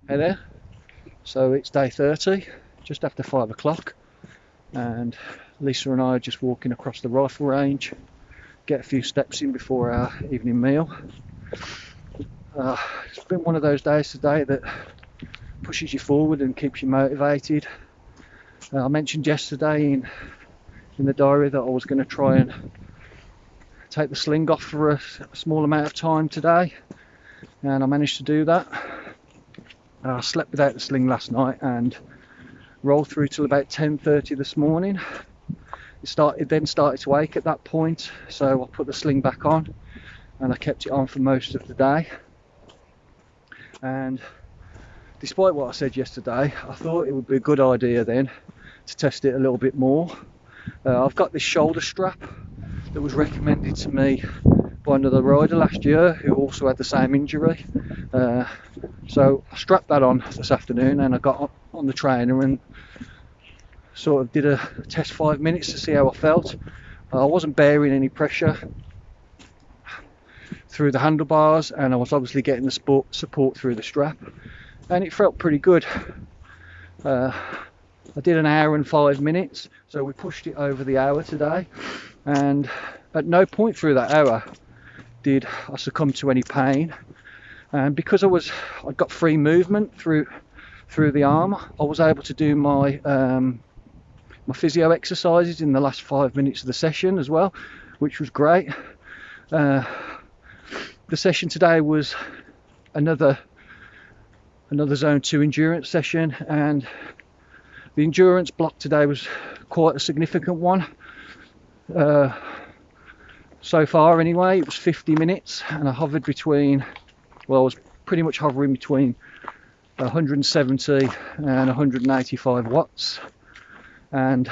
Hey there. So it's day 30, just after 5 o'clock, and Lisa and I are just walking across the rifle range, get a few steps in before our evening meal. It's been one of those days today that pushes you forward and keeps you motivated. I mentioned yesterday in the diary that I was going to try and take the sling off for a small amount of time today, and I managed to do that. I slept without the sling last night and rolled through till about 10:30 this morning. It then started to ache at that point, so I put the sling back on and I kept it on for most of the day. And despite what I said yesterday, I thought it would be a good idea then to test it a little bit more. I've got this shoulder strap that was recommended to me by another rider last year who also had the same injury. So I strapped that on this afternoon and I got on the trainer and sort of did a test 5 minutes to see how I felt. I wasn't bearing any pressure through the handlebars, and I was obviously getting the support through the strap, and it felt pretty good. I did an hour and 5 minutes, so we pushed it over the hour today, and at no point through that hour did I succumb to any pain. And because I got free movement through the arm, I was able to do my physio exercises in the last 5 minutes of the session as well, which was great. The session today was another zone 2 endurance session, and the endurance block today was quite a significant one. So far anyway, it was 50 minutes, and I hovered between, well, I was pretty much hovering between 170 and 185 watts, and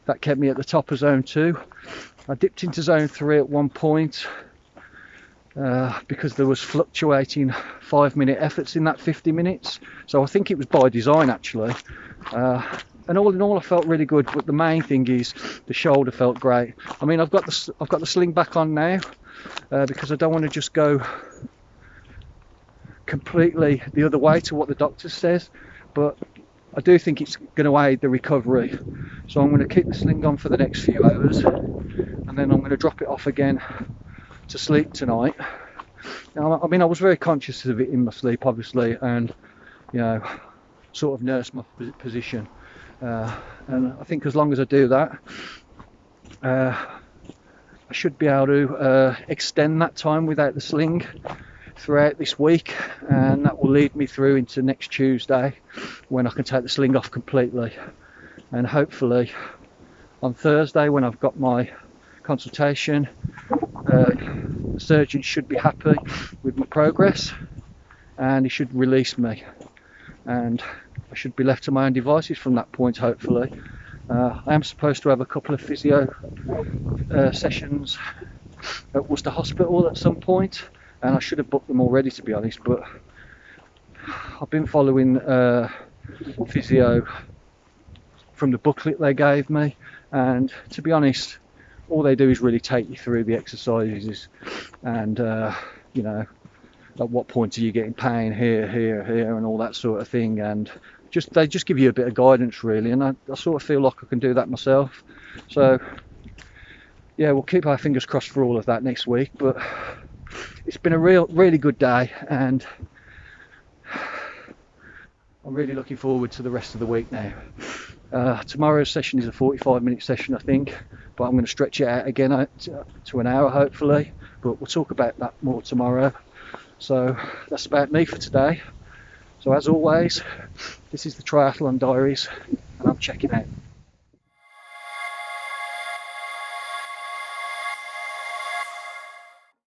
that kept me at the top of zone 2. I dipped into zone 3 at one point because there was fluctuating 5-minute efforts in that 50 minutes, so I think it was by design actually. And all in all, I felt really good, but the main thing is the shoulder felt great. I mean, I've got the sling back on now because I don't want to just go completely the other way to what the doctor says, but I do think it's going to aid the recovery. So I'm going to keep the sling on for the next few hours, and then I'm going to drop it off again to sleep tonight. Now, I mean, I was very conscious of it in my sleep, obviously, and sort of nursed my position. And I think as long as I do that, I should be able to extend that time without the sling throughout this week, and that will lead me through into next Tuesday when I can take the sling off completely. And hopefully on Thursday, when I've got my consultation, the surgeon should be happy with my progress and he should release me, and I should be left to my own devices from that point, hopefully. I am supposed to have a couple of physio sessions at Worcester Hospital at some point, and I should have booked them already, to be honest, but I've been following physio from the booklet they gave me, and to be honest, all they do is really take you through the exercises and at what point are you getting pain here and all that sort of thing, and they just give you a bit of guidance really, and I sort of feel like I can do that myself. So yeah, we'll keep our fingers crossed for all of that next week, but it's been a really good day, and I'm really looking forward to the rest of the week now. Tomorrow's session is a 45-minute session, I think, but I'm going to stretch it out again to an hour hopefully, but we'll talk about that more tomorrow. So that's about me for today. So as always, this is the Triathlon Diaries, and I'm checking out.